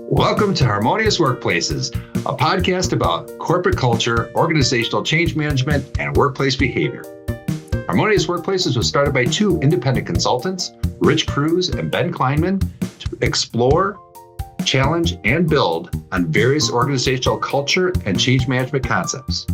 Welcome to Harmonious Workplaces, a podcast about corporate culture, organizational change management, and workplace behavior. Harmonious Workplaces was started by two independent consultants, Rich Cruz and Ben Kleinman, to explore, challenge, and build on various organizational culture and change management concepts.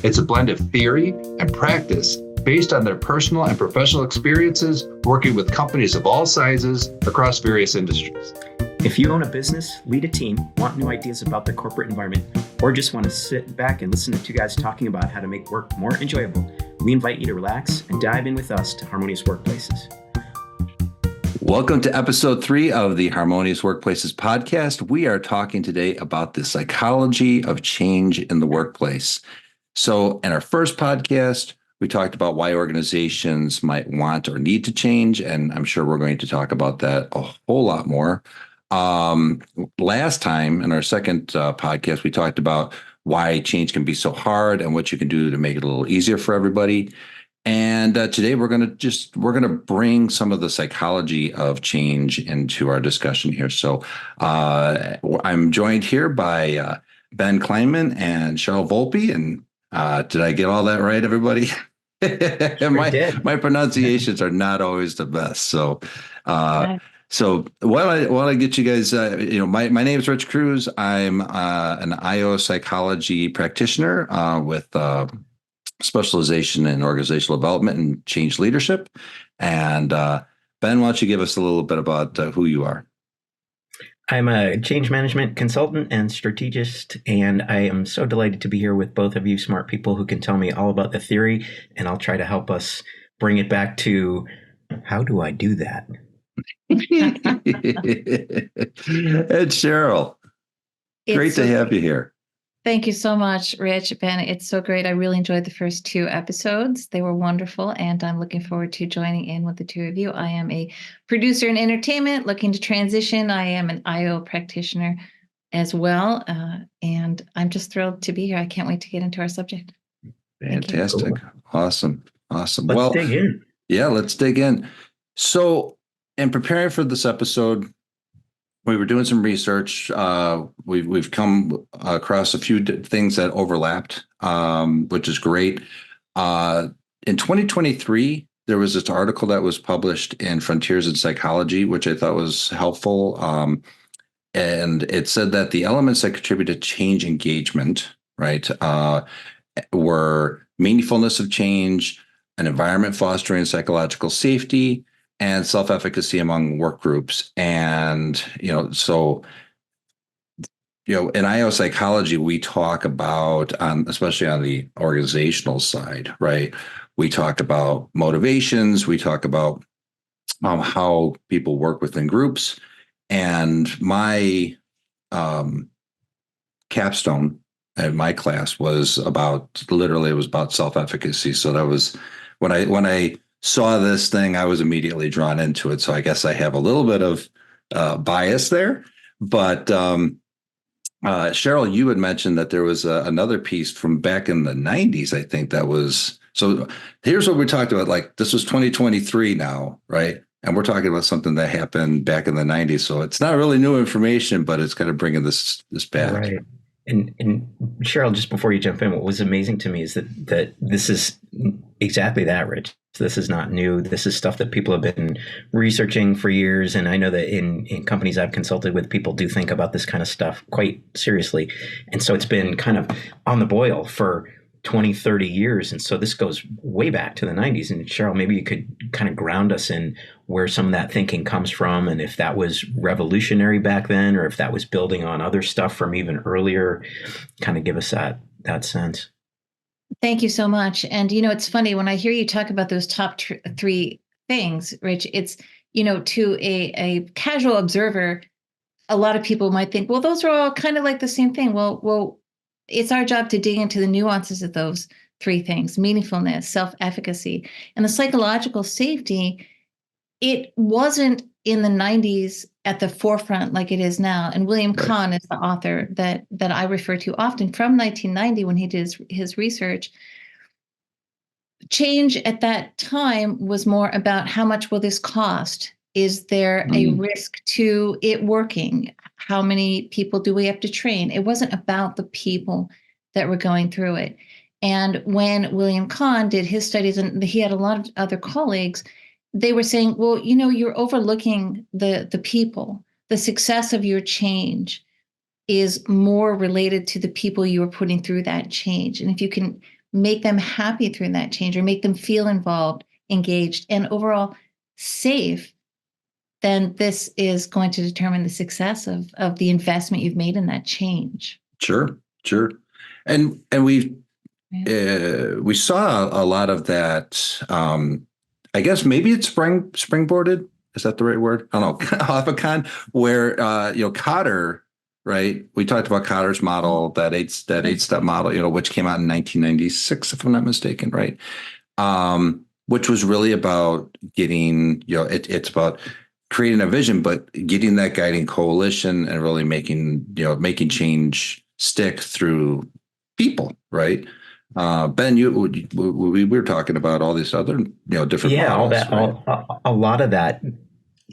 It's a blend of theory and practice based on their personal and professional experiences working with companies of all sizes across various industries. If you own a business, lead a team, want new ideas about the corporate environment, or just want to sit back and listen to two guys talking about how to make work more enjoyable, we invite you to relax and dive in with us to Harmonious Workplaces. Welcome to episode 3 of the Harmonious Workplaces podcast. We are talking today about the psychology of change in the workplace. So in our first podcast, we talked about why organizations might want or need to change, and I'm sure we're going to talk about that a whole lot more. Last time in our second podcast, we talked about why change can be so hard and what you can do to make it a little easier for everybody. And today we're going to bring some of the psychology of change into our discussion here. So I'm joined here by Ben Kleinman and Sharyl Volpe. And did I get all that right, everybody? My pronunciations are not always the best. So why don't I get you guys, my name is Rich Cruz. I'm an IO psychology practitioner with specialization in organizational development and change leadership. And Ben, why don't you give us a little bit about who you are? I'm a change management consultant and strategist, and I am so delighted to be here with both of you smart people who can tell me all about the theory, and I'll try to help us bring it back to how do I do that? It's Sharyl. Great to have you here. Thank you so much, Rich. Ben, it's so great. I really enjoyed the first 2 episodes. They were wonderful, and I'm looking forward to joining in with the two of you. I am a producer in entertainment looking to transition. I am an IO practitioner as well, and I'm just thrilled to be here. I can't wait to get into our subject. Fantastic. Cool. Awesome. Let's dig in. Yeah, let's dig in. So, in preparing for this episode, we were doing some research. We've come across a few things that overlapped, which is great. In 2023, there was this article that was published in Frontiers in Psychology, which I thought was helpful. And it said that the elements that contribute to change engagement, right, were meaningfulness of change, an environment fostering psychological safety, and self-efficacy among work groups. And, in IO psychology, we talk about, especially on the organizational side, right? We talk about motivations. We talk about how people work within groups. And my capstone at my class was about self-efficacy. So that was when I saw this thing, I was immediately drawn into it. So I guess I have a little bit of bias there. But Sharyl, you had mentioned that there was another piece from back in the 90s, I think that was. So here's what we talked about. Like, this was 2023 now, right? And we're talking about something that happened back in the 90s. So it's not really new information, but it's kind of bringing this back. Right. And Sharyl, just before you jump in, what was amazing to me is that this is exactly that, Rich. This is not new. This is stuff that people have been researching for years. And I know that in companies I've consulted with, people do think about this kind of stuff quite seriously. And so it's been kind of on the boil for 20, 30 years. And so this goes way back to the 90s. And Sharyl, maybe you could kind of ground us in where some of that thinking comes from, and if that was revolutionary back then, or if that was building on other stuff from even earlier. Kind of give us that sense. Thank you so much. And, it's funny when I hear you talk about those top 3 things, Rich, it's, to a casual observer, a lot of people might think, well, those are all kind of like the same thing. Well, it's our job to dig into the nuances of those 3 things: meaningfulness, self-efficacy, and the psychological safety. It wasn't in the 90s at the forefront like it is now. And William Kahn is the author that I refer to often from 1990 when he did his research. Change at that time was more about how much will this cost Is there a risk to it working? How many people do we have to train? It wasn't about the people that were going through it. And when William Kahn did his studies, and he had a lot of other colleagues, they were saying, well, you're overlooking the people. The success of your change is more related to the people you are putting through that change. And if you can make them happy through that change, or make them feel involved, engaged, and overall safe, then this is going to determine the success of the investment you've made in that change. Sure. And we saw a lot of that. I guess maybe it's springboarded. Is that the right word? I don't know. Off of Kahn, where Kotter, right? We talked about Kotter's model, that eight step model, which came out in 1996, if I'm not mistaken, right? Which was really about getting, it's about creating a vision, but getting that guiding coalition and really making change stick through people, right? Ben, we were talking about all these other, different models, all that, right? a lot of that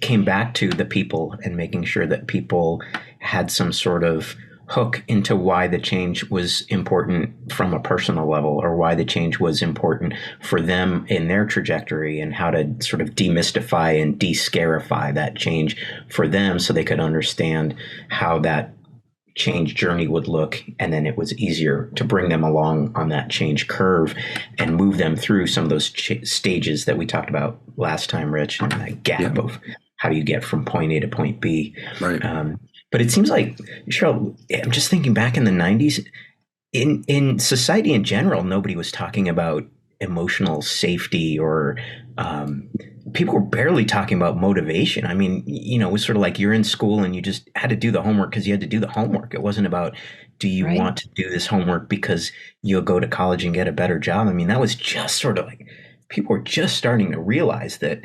came back to the people and making sure that people had some sort of hook into why the change was important from a personal level, or why the change was important for them in their trajectory, and how to sort of demystify and de-scarify that change for them so they could understand how that change journey would look. And then it was easier to bring them along on that change curve and move them through some of those stages that we talked about last time, Rich, and that gap of how do you get from point A to point B. Right. But it seems like, Sharyl, I'm just thinking back in the 90s, in society in general, nobody was talking about emotional safety, or people were barely talking about motivation. I mean, it was sort of like you're in school and you just had to do the homework because you had to do the homework. It wasn't about, do you want to do this homework because you'll go to college and get a better job? I mean, that was just sort of like, people were just starting to realize that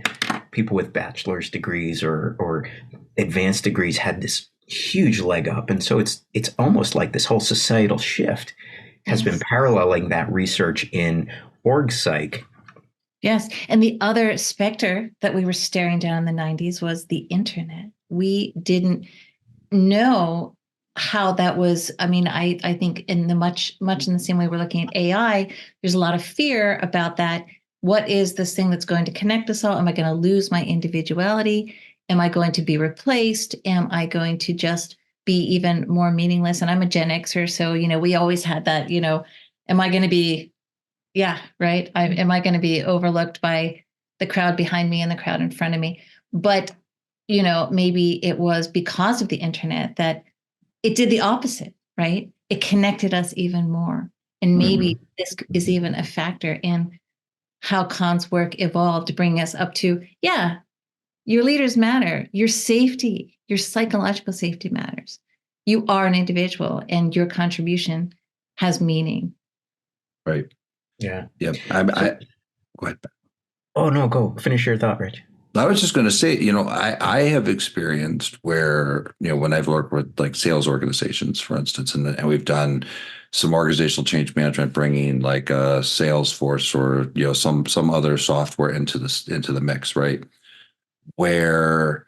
people with bachelor's degrees or advanced degrees had this huge leg up. And so it's almost like this whole societal shift has been paralleling that research in org psych. Yes. And the other specter that we were staring down in the 90s was the internet. We didn't know how that was. I mean, I think in the much in the same way we're looking at AI, there's a lot of fear about that. What is this thing that's going to connect us all? Am I going to lose my individuality? Am I going to be replaced? Am I going to just be even more meaningless? And I'm a Gen Xer, so, we always had that, am I going to be, right? Am I going to be overlooked by the crowd behind me and the crowd in front of me? But, maybe it was because of the internet that it did the opposite, right? It connected us even more. And maybe this is even a factor in how Kahn's work evolved to bring us up to, your leaders matter. Your safety, your psychological safety matters. You are an individual and your contribution has meaning. Right. Yeah. Yep. Go ahead. Oh, no, go finish your thought, Rich. I was just going to say, I have experienced where, when I've worked with like sales organizations, for instance, and we've done some organizational change management, bringing like a Salesforce or, some other software into the mix, right? Where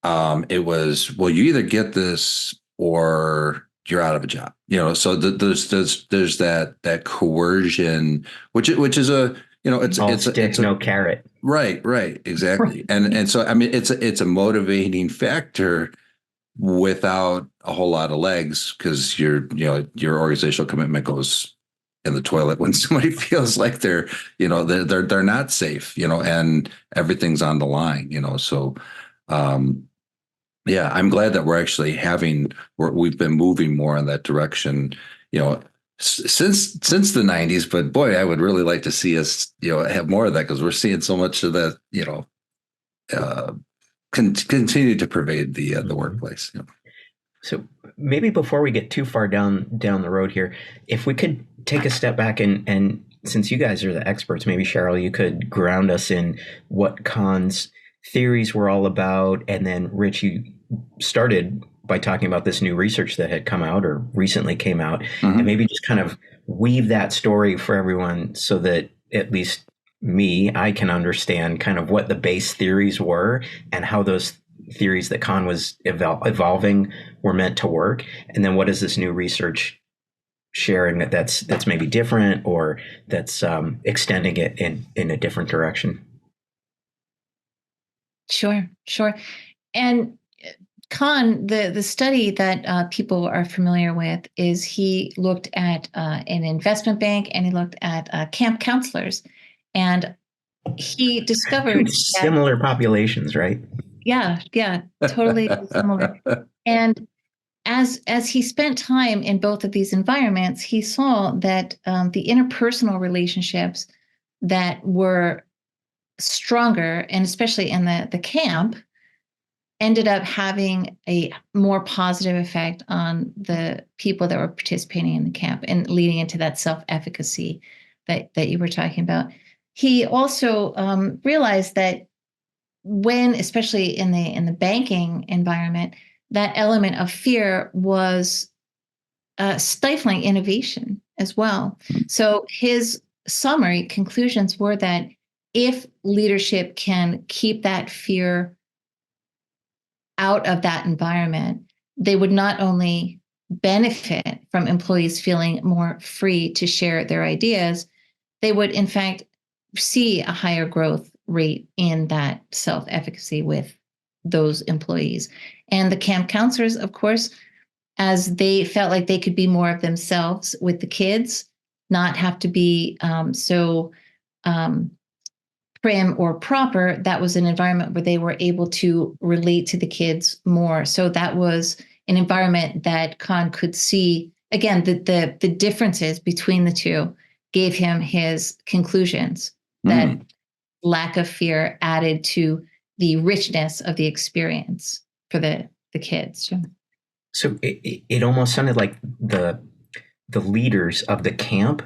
it was, well, you either get this or you're out of a job, so there's that coercion, which is a, it's no carrot. Right, exactly. And so, I mean, it's a motivating factor without a whole lot of legs, because your organizational commitment goes in the toilet when somebody feels like they're not safe, and everything's on the line, so I'm glad that we're actually we've been moving more in that direction, since the 90s. But boy, I would really like to see us, have more of that, because we're seeing so much of that, continue to pervade the workplace. So maybe before we get too far down the road here, if we could take a step back and since you guys are the experts, maybe Sharyl, you could ground us in what Kahn's theories were all about. And then Rich, you started by talking about this new research that had come out or recently came out, and maybe just kind of weave that story for everyone so that at least I can understand kind of what the base theories were and how those theories that Kahn was evolving were meant to work. And then what is this new research sharing that's maybe different, or that's extending it in a different direction? Sure, sure. And Kahn, the study that people are familiar with is he looked at an investment bank and he looked at camp counselors, and he discovered that, Similar populations, right? yeah, totally similar. And as he spent time in both of these environments, he saw that the interpersonal relationships that were stronger, and especially in the camp, ended up having a more positive effect on the people that were participating in the camp and leading into that self-efficacy that you were talking about. He also realized that when, especially in the banking environment, that element of fear was stifling innovation as well. So his summary conclusions were that if leadership can keep that fear out of that environment, they would not only benefit from employees feeling more free to share their ideas, they would, in fact, see a higher growth rate in that self-efficacy with those employees. And the camp counselors, of course, as they felt like they could be more of themselves with the kids, not have to be so prim or proper, that was an environment where they were able to relate to the kids more. So that was an environment that Kahn could see, again, the differences between the two gave him his conclusions that lack of fear added to the richness of the experience for the kids. So it almost sounded like the leaders of the camp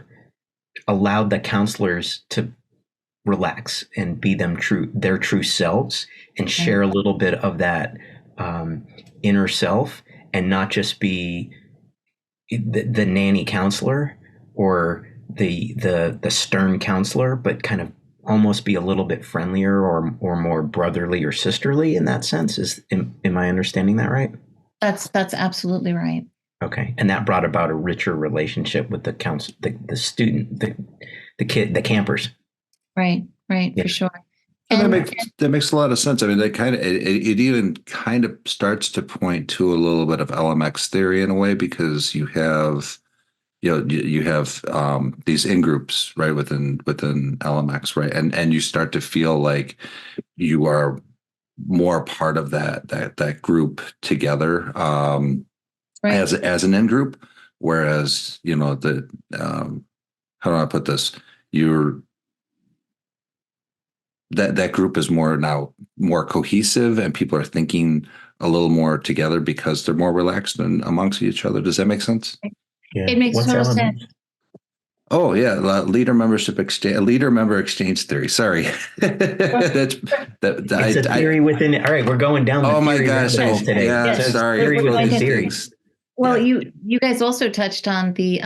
allowed the counselors to relax and be their true selves, and share a little bit of that inner self, and not just be the nanny counselor or the stern counselor, but kind of almost be a little bit friendlier or more brotherly or sisterly in that sense. Am I understanding that right? That's absolutely right. Okay, and that brought about a richer relationship with the student, the kid, the campers. Right, Yeah. for sure. And that makes a lot of sense. I mean, that kind of it even kind of starts to point to a little bit of LMX theory in a way, because you have these in groups, right, within LMX, right, and you start to feel like you are more part of that group together, right. as an in group, whereas the how do I put this? You're that group is more cohesive, and people are thinking a little more together because they're more relaxed and amongst each other. Does that make sense? Yeah. It makes total sense. Oh yeah, leader member exchange theory. Sorry, It's a theory within. All right, we're going down the theory rabbit hole today. Yeah, so sorry. Theory within theory. Well, you guys also touched on the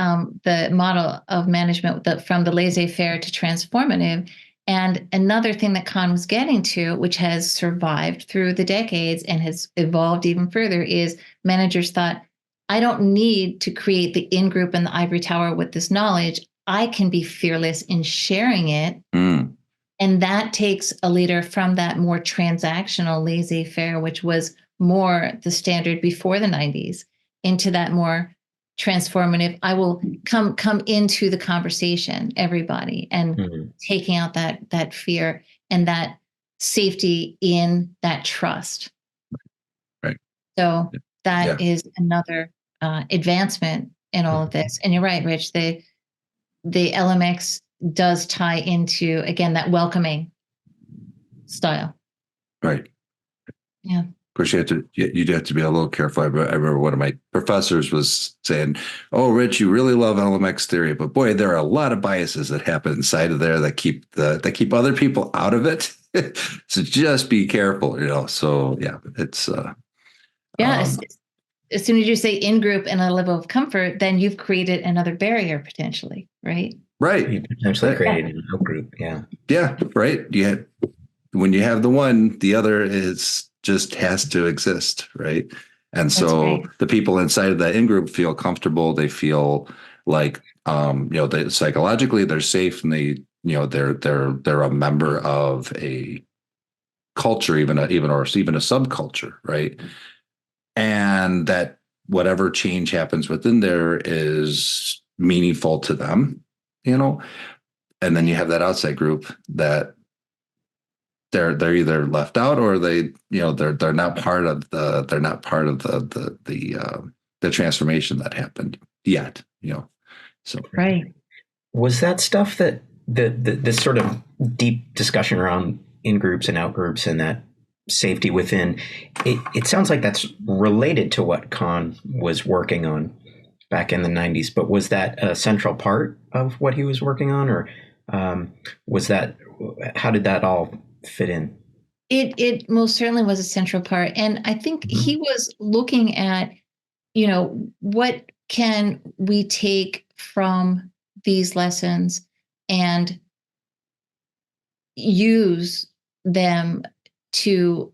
model of management from the laissez-faire to transformative. And another thing that Kahn was getting to, which has survived through the decades and has evolved even further, is managers thought, I don't need to create the in-group and the ivory tower with this knowledge. I can be fearless in sharing it. And that takes a leader from that more transactional laissez-faire, which was more the standard before the 90s, into that more transformative. I will come into the conversation, everybody, and taking out that fear and that safety in that trust. Right. So that is another advancement in all of this. And you're right, Rich. The LMX does tie into, again, that welcoming style. Right. Yeah. Of course, you'd have to be a little careful. I remember one of my professors was saying, "Oh, Rich, you really love LMX theory, but boy, there are a lot of biases that happen inside of there that keep other people out of it. So just be careful, So yeah, it's as soon as you say in group and a level of comfort, then you've created another barrier potentially, right? Right. You potentially created an out group. Yeah. Yeah. Right. When you have the one, the other is just has to exist. Right. And That's so right. the people inside of that in group feel comfortable. They feel like, they psychologically they're safe, and they're a member of a culture, even a subculture. Right. And that whatever change happens within there is meaningful to them, you know. And then you have that outside group that they're either left out, or they're not part of the transformation that happened yet, so Right. Was that stuff that this sort of deep discussion around in groups and out groups and that safety within, it sounds like that's related to what Kahn was working on back in the 90s, but was that a central part of what he was working on, or how did that all fit in? It most certainly was a central part. And I think he was looking at, what can we take from these lessons and use them to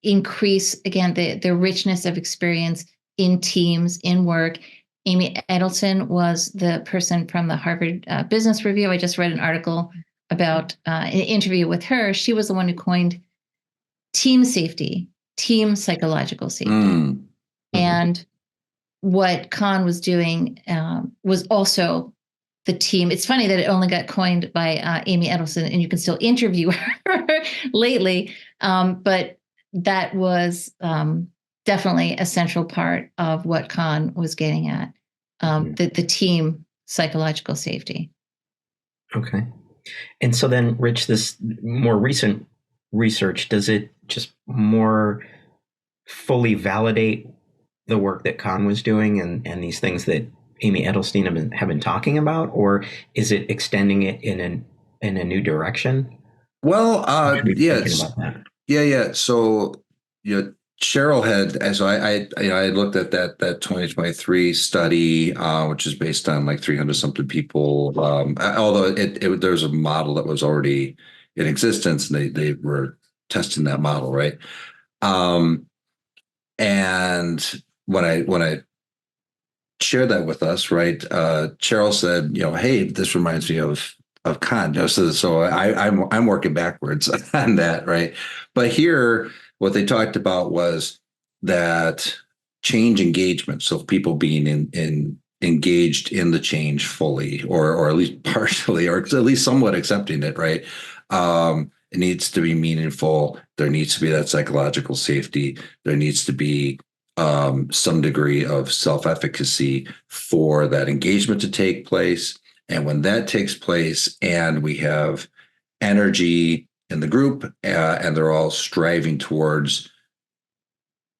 increase, again, the richness of experience in teams, in work. Amy Edelson was the person from the Harvard Business Review. I just read an article about an interview with her. She was the one who coined team safety, team psychological safety. And what Kahn was doing was also the team. It's funny that it only got coined by Amy Edelson, and you can still interview her lately. But that was definitely a central part of what Kahn was getting at, the team psychological safety. Okay. And so then, Rich, this more recent research, does it just more fully validate the work that Kahn was doing and these things that Amy Edelstein have been talking about, or is it extending it in a new direction? Well, yes. Yeah. So, Cheryl I looked at that 2023 study, which is based on like 300 something people. Although there's a model that was already in existence, and they were testing that model, right? And when I shared that with us, right, Cheryl said, hey, this reminds me of Kahn. So I'm working backwards on that, right? But here, what they talked about was that change engagement. So people being engaged in the change fully, or at least partially, or at least somewhat accepting it, right? It needs to be meaningful. There needs to be that psychological safety. There needs to be some degree of self-efficacy for that engagement to take place. And when that takes place, and we have energy in the group, and they're all striving towards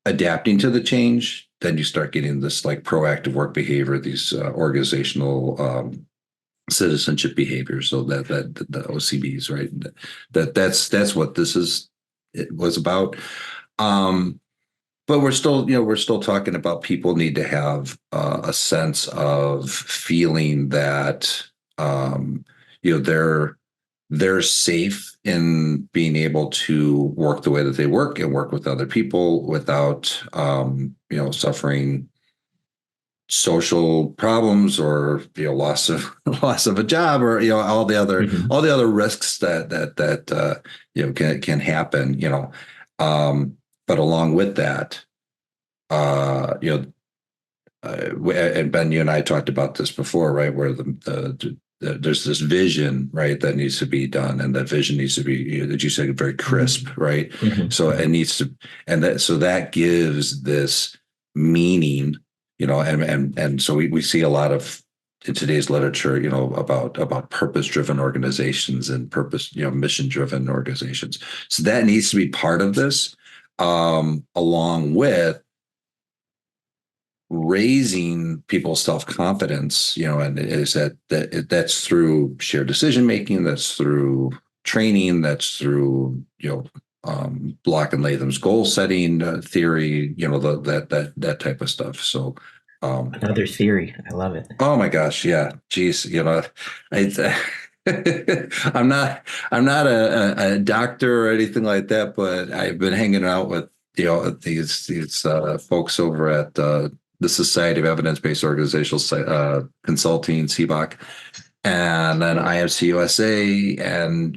adapting to the change, then you start getting this like proactive work behavior, these organizational citizenship behaviors. So that the OCBs, right? That's what it was about. But we're still talking about people need to have a sense of feeling that they're safe in being able to work the way that they work and work with other people without suffering social problems, or loss of a job, or all the other risks that can happen. But along with that, and Ben, you and I talked about this before, right? Where there's this vision, right, that needs to be done, and that vision needs to be, that you said, very crisp, right? So it needs to, so that gives this meaning, and so we see a lot of in today's literature, about purpose-driven organizations and mission-driven organizations. So that needs to be part of this, along with raising people's self-confidence, and that's through shared decision making, that's through training, that's through Block and Latham's goal setting theory, that type of stuff. So Another theory. I love it. Oh my gosh, yeah. Geez, I, I'm not a doctor or anything like that, but I've been hanging out with these folks over at the Society of Evidence-Based Organizational Consulting, CBOC, and then IFC USA, and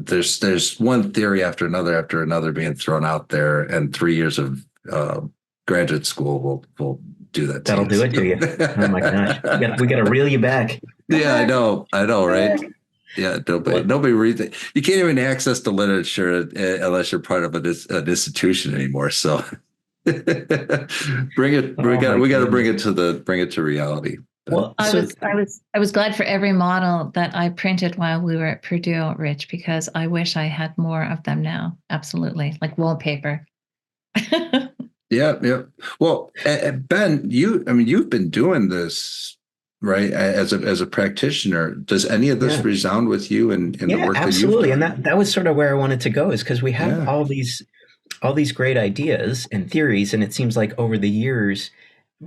there's one theory after another being thrown out there, and 3 years of graduate school will do that to That'll you. do it to you. Oh my gosh. We got to reel you back. Yeah, I know, right? Yeah, nobody reads it. You can't even access the literature unless you're part of an institution anymore. So bring it. We got to bring it to reality. Well, I was glad for every model that I printed while we were at Purdue, Rich, because I wish I had more of them now. Absolutely, like wallpaper. Yeah. Well, Ben, you've been doing this, right, as a practitioner. Does any of this resound with you in the work that you've done? Absolutely. And that was sort of where I wanted to go, is because we have all these great ideas and theories, and it seems like over the years,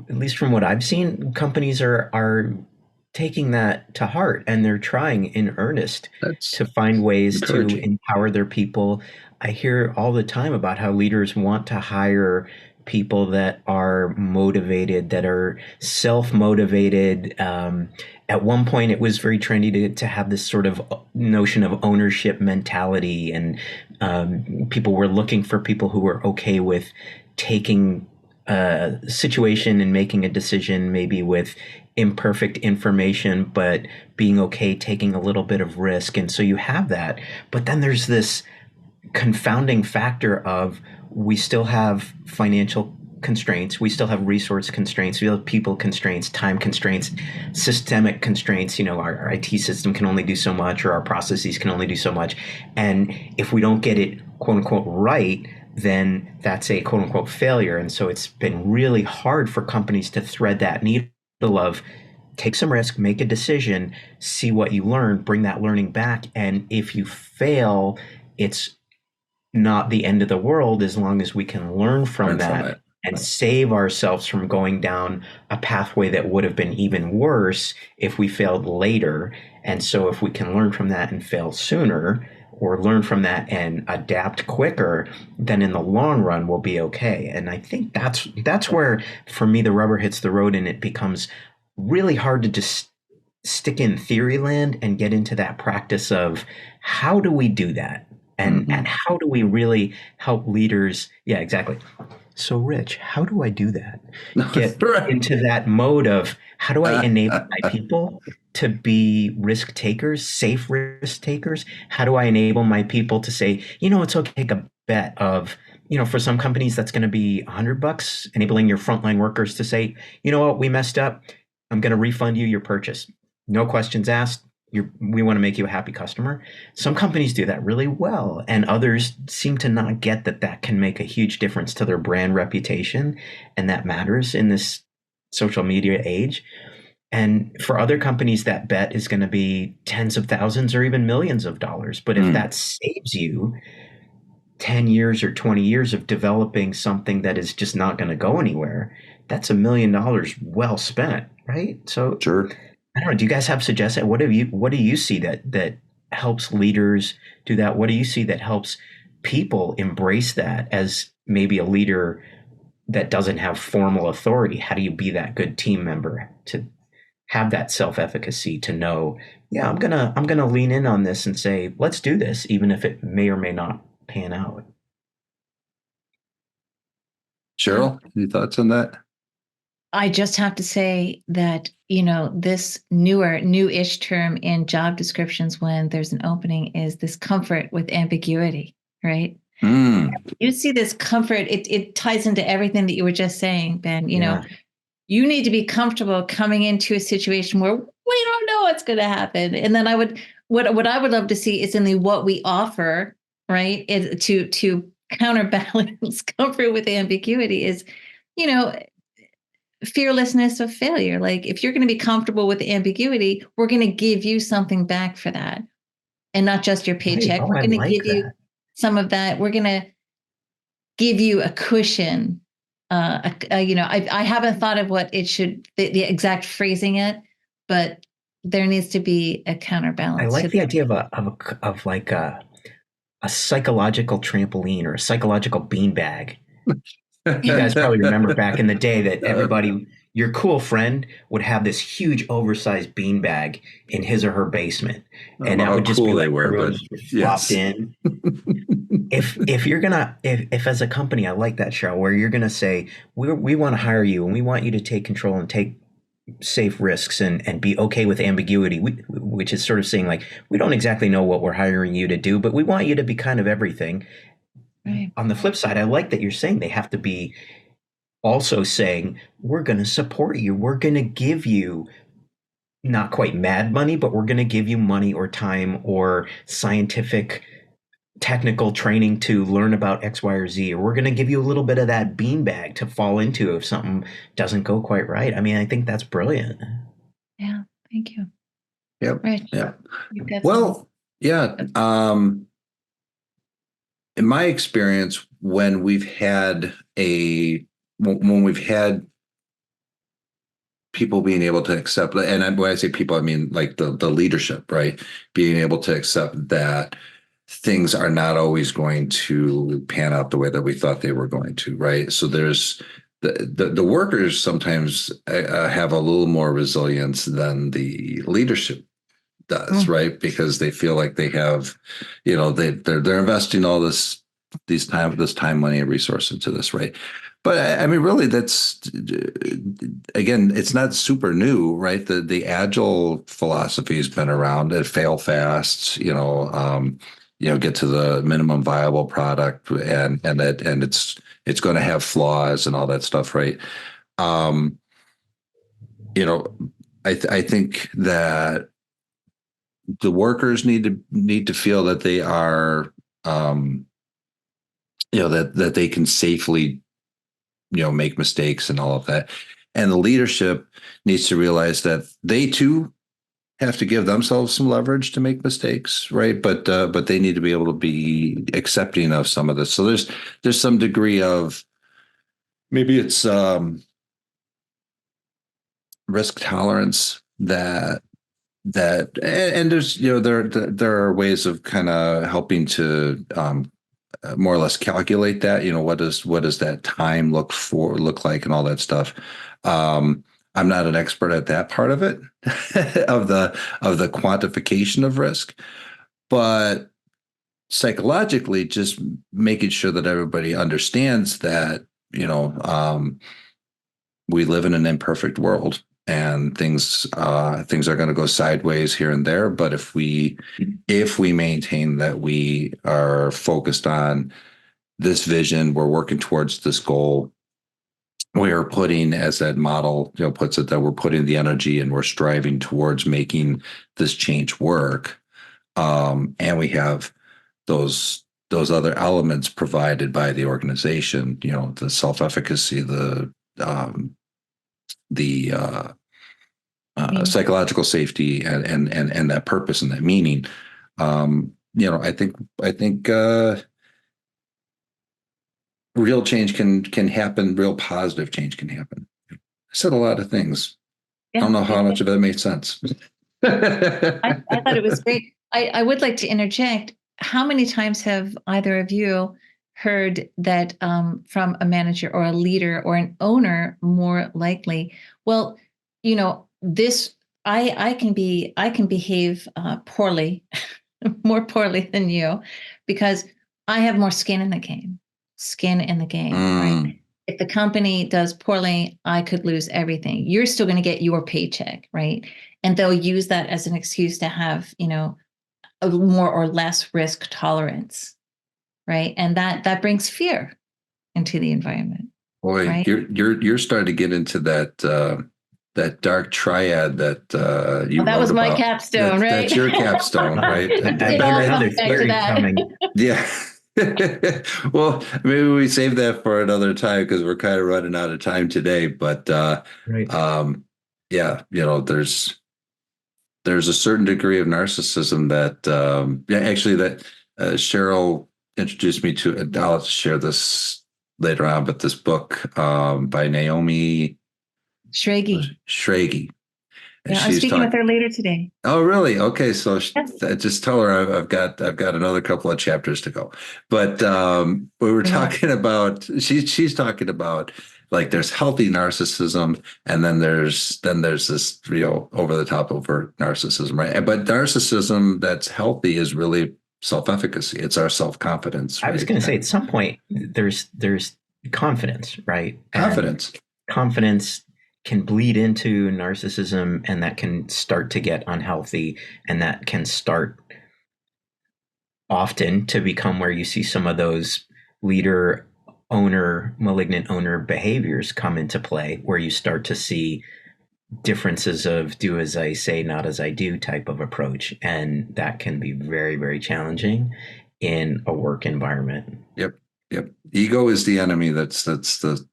at least from what I've seen, companies are taking that to heart, and they're trying in earnest to find ways to empower their people. I hear all the time about how leaders want to hire people that are motivated, that are self-motivated. At one point, it was very trendy to have this sort of notion of ownership mentality, and people were looking for people who were okay with taking a situation and making a decision, maybe with imperfect information, but being okay taking a little bit of risk. And so you have that. But then there's this confounding factor of, we still have financial constraints, we still have resource constraints, we have people constraints, time constraints, systemic constraints. Our IT system can only do so much, or our processes can only do so much. And if we don't get it, quote unquote, right, then that's a quote unquote failure. And so it's been really hard for companies to thread that needle of take some risk, make a decision, see what you learn, bring that learning back. And if you fail, it's not the end of the world, as long as we can learn from that and save ourselves from going down a pathway that would have been even worse if we failed later. And so if we can learn from that and fail sooner, or learn from that and adapt quicker, then in the long run we'll be okay. And I think that's where, for me, the rubber hits the road, and it becomes really hard to just stick in theory land and get into that practice of, how do we do that? And how do we really help leaders? Yeah, exactly. So, Rich, how do I do that? Get into that mode of, how do I enable my people to be risk takers, safe risk takers? How do I enable my people to say, it's okay to take a bet of, for some companies, that's going to be $100, enabling your frontline workers to say, you know what, we messed up. I'm going to refund you your purchase. No questions asked. We want to make you a happy customer. Some companies do that really well, and others seem to not get that can make a huge difference to their brand reputation, and that matters in this social media age. And for other companies, that bet is going to be tens of thousands or even millions of dollars. But if that saves you 10 years or 20 years of developing something that is just not going to go anywhere, that's $1 million well spent, right? So sure. I don't know. Do you guys have suggestions? What do you see that helps leaders do that? What do you see that helps people embrace that as maybe a leader that doesn't have formal authority? How do you be that good team member to have that self-efficacy, to know, yeah, I'm gonna lean in on this and say, let's do this, even if it may or may not pan out? Cheryl, any thoughts on that? I just have to say that, this new-ish term in job descriptions when there's an opening is this comfort with ambiguity, right? You see this comfort, it ties into everything that you were just saying, Ben. You need to be comfortable coming into a situation where we don't know what's going to happen. And then what I would love to see is in what we offer, right, is to counterbalance comfort with ambiguity is, fearlessness of failure. Like, if you're going to be comfortable with ambiguity, we're going to give you something back for that, and not just your paycheck. Right. We're going to give you some of that. We're going to give you a cushion I haven't thought of what it should, the exact phrasing yet, but there needs to be a I counterbalance to like the that. idea of like a psychological trampoline or a psychological beanbag. You guys probably remember back in the day that everybody, your cool friend, would have this huge oversized beanbag in his or her basement, and that how would just cool be they like were, everyone but just yes. flopped in. If you're gonna, if as a company, I like that, Cheryl, where you're gonna say we want to hire you and we want you to take control and take safe risks and be okay with ambiguity, which is sort of saying like we don't exactly know what we're hiring you to do, but we want you to be kind of everything. Right. On the flip side, I like that you're saying they have to be also saying, we're going to support you. We're going to give you not quite mad money, but we're going to give you money or time or scientific technical training to learn about X, Y, or Z, or we're going to give you a little bit of that beanbag to fall into if something doesn't go quite right. I mean, I think that's brilliant. Yeah. Thank you. Yep. Right. Yeah. You've got Well, yeah. In my experience, when we've had people being able to accept, and when I say people, I mean like the leadership, right? Being able to accept that things are not always going to pan out the way that we thought they were going to, right? So there's the workers sometimes have a little more resilience than the leadership does, right? Because they feel like they have, they're investing all this time, money, and resource into this, right? But I mean, really, that's again, it's not super new, right? The agile philosophy has been around. It fail fast, get to the minimum viable product, and it's going to have flaws and all that stuff, right? Um, I think that the workers need to feel that they are, that they can safely, make mistakes and all of that. And the leadership needs to realize that they too have to give themselves some leverage to make mistakes, right? But they need to be able to be accepting of some of this. So there's some degree of, maybe it's risk tolerance and there's, there are ways of kind of helping to more or less calculate that, what does that time look like and all that stuff. I'm not an expert at that part of it, of the quantification of risk, but psychologically, just making sure that everybody understands that, we live in an imperfect world, and things are going to go sideways here and there. But if we maintain that we are focused on this vision, we're working towards this goal, we are putting, as that model puts it, that we're putting the energy and we're striving towards making this change work, and we have those other elements provided by the organization, the self-efficacy, the psychological safety, and that purpose and that meaning. I think real change can happen. Real positive change can happen. I said a lot of things. I don't know how much of that made sense. I thought it was great. I would like to interject. How many times have either of you heard that from a manager or a leader or an owner, more likely? Well, this I can behave poorly, more poorly than you, because I have more skin in the game. Skin in the game, right? If the company does poorly, I could lose everything. You're still going to get your paycheck, right? And they'll use that as an excuse to have, a more or less risk tolerance, right? And that brings fear into the environment. Boy, right? you're starting to get into that dark triad that you that wrote was my about. capstone, right? That's your capstone, right? It all comes back to that. Coming. Yeah. Well, maybe we save that for another time because we're kind of running out of time today. But Right. yeah, there's a certain degree of narcissism that actually that Cheryl introduced me to. I'll share this later on, but this book by Naomi Shraggy. Shraggy. And Yeah, I'm speaking with her later today. Oh, really? Okay, so Yes. just tell her I've got another couple of chapters to go. But we were talking about she's talking about like there's healthy narcissism, and then there's this over the top overt narcissism, right? But narcissism that's healthy is really self-efficacy. It's our self-confidence. I was going to say at some point there's confidence, right? Confidence. And confidence can bleed into narcissism, and that can start to get unhealthy, and that can start often to become where you see some of those leader owner, malignant owner behaviors come into play, where you start to see differences of do as I say, not as I do type of approach. And that can be very, very challenging in a work environment. Yep. Ego is the enemy. That's the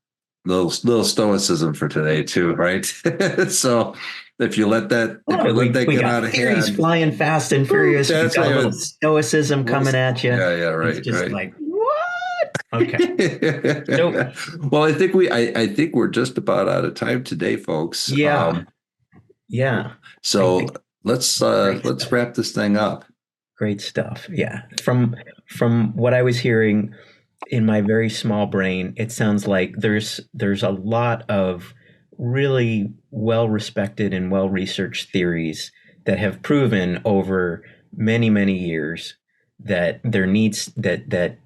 little stoicism for today too, right? So if you let that get out of hand, theories flying fast and furious. You've got a little stoicism coming at you. Yeah, right. It's just right. like, what? Okay. So, well, I think we're just about out of time today, folks. Yeah. So let's wrap this thing up. Great stuff. Yeah. From what I was hearing in my very small brain, it sounds like there's a lot of really well-respected and well-researched theories that have proven over many, many years that there needs that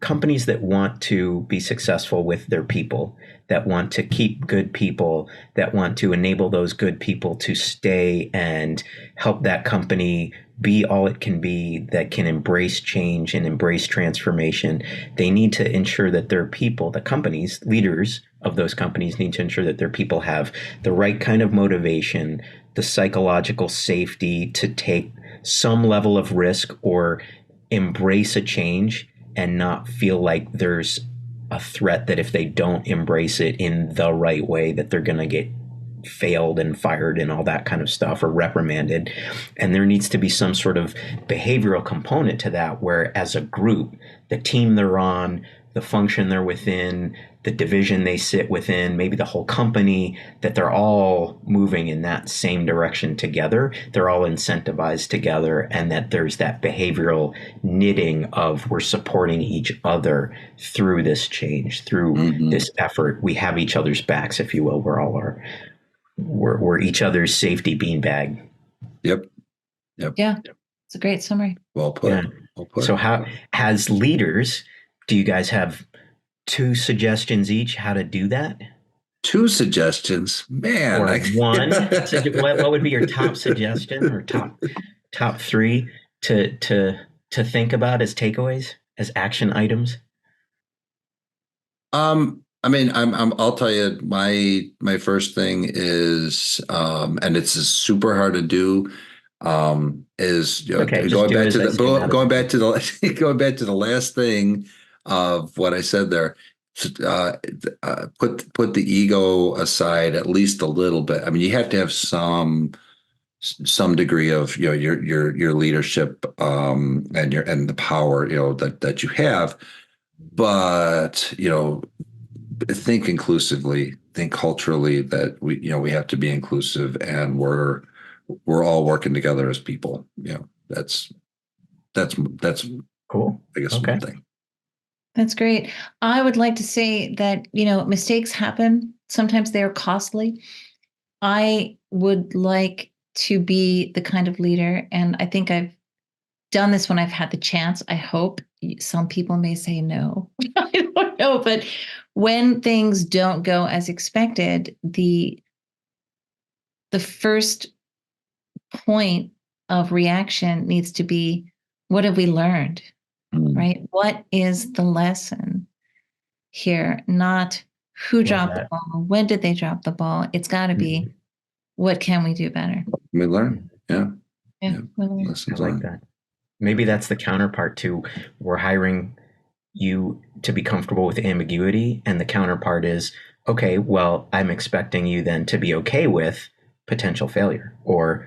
companies that want to be successful with their people, that want to keep good people, that want to enable those good people to stay and help that company be all it can be, that can embrace change and embrace transformation. They need to ensure that their people, the companies, leaders of those companies need to ensure that their people have the right kind of motivation, the psychological safety to take some level of risk or embrace a change and not feel like there's a threat that if they don't embrace it in the right way, that they're going to get failed and fired and all that kind of stuff, or reprimanded. And there needs to be some sort of behavioral component to that, where as a group, the team they're on, the function they're within, the division they sit within, maybe the whole company, that they're all moving in that same direction together. They're all incentivized together, and that there's that behavioral knitting of we're supporting each other through this change, through this effort. We have each other's backs, if you will. We're each other's safety beanbag. Yep. Yeah, it's a great summary. Well put. Yeah. Well put. So how, as leaders, do you guys have 2 suggestions each how to do that? 2 suggestions, man. Or one? What would be your top suggestion, or top 3 to think about as takeaways, as action items? I mean, I'll tell you, my first thing is, and it's super hard to do, is going back to the last thing of what I said there. Put the ego aside at least a little bit. I mean, you have to have some degree of your leadership and the power that you have, but think inclusively, think culturally, that we have to be inclusive, and we're all working together as people. That's cool. I guess one thing. That's great. I would like to say that, mistakes happen. Sometimes they are costly. I would like to be the kind of leader, and I think I've done this when I've had the chance. I hope. Some people may say no. I don't know. But when things don't go as expected, the first point of reaction needs to be, what have we learned? Right? What is the lesson here? Not who dropped the ball. When did they drop the ball? It's got to be, what can we do better? We learn. Yeah. Lessons I like that. Maybe that's the counterpart to, we're hiring you to be comfortable with ambiguity. And the counterpart is, okay, well, I'm expecting you then to be okay with potential failure or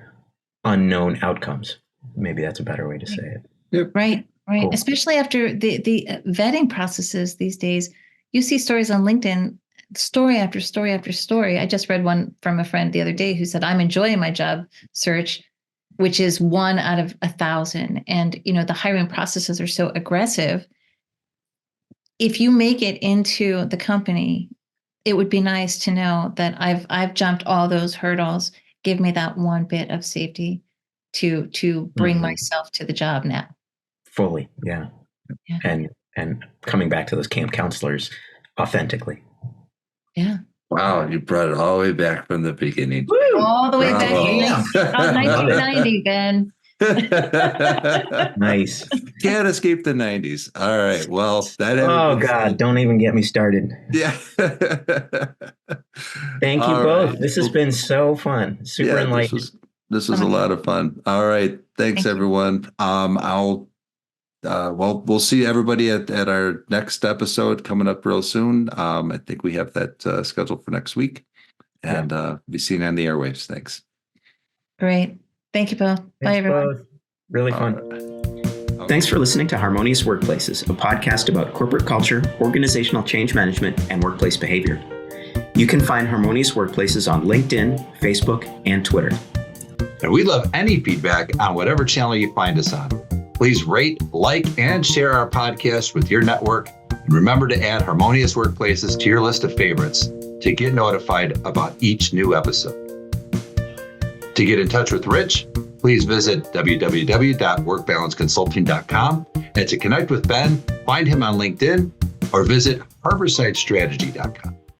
unknown outcomes. Maybe that's a better way to say it. Yep. Right. Cool. Especially after the vetting processes these days, you see stories on LinkedIn, story after story after story. I just read one from a friend the other day who said, I'm enjoying my job search, which is 1 out of 1,000. And, the hiring processes are so aggressive. If you make it into the company, it would be nice to know that I've jumped all those hurdles. Give me that one bit of safety to bring myself to the job now. Fully, yeah. And coming back to those camp counselors authentically. Yeah. Wow, you brought it all the way back from the beginning. Woo! All the way back Bravo. to 1990, Ben. Nice. Can't escape the 90s. All right. Well, that. Oh God, don't even get me started. Yeah. Thank you All both. right. This has been so fun. Super enlightening. This was a lot of fun. All right. Thanks, everyone. We'll see everybody at our next episode coming up real soon. I think we have that scheduled for next week, and be seen on the airwaves. Thanks. Great. Thank you, Paul. Bye, everyone. Both. Really fun. Okay. Thanks for listening to Harmonious Workplaces, a podcast about corporate culture, organizational change management, and workplace behavior. You can find Harmonious Workplaces on LinkedIn, Facebook, and Twitter. And we love any feedback on whatever channel you find us on. Please rate, like, and share our podcast with your network. And remember to add Harmonious Workplaces to your list of favorites to get notified about each new episode. To get in touch with Rich, please visit www.workbalanceconsulting.com. And to connect with Ben, find him on LinkedIn or visit harborsidestrategy.com.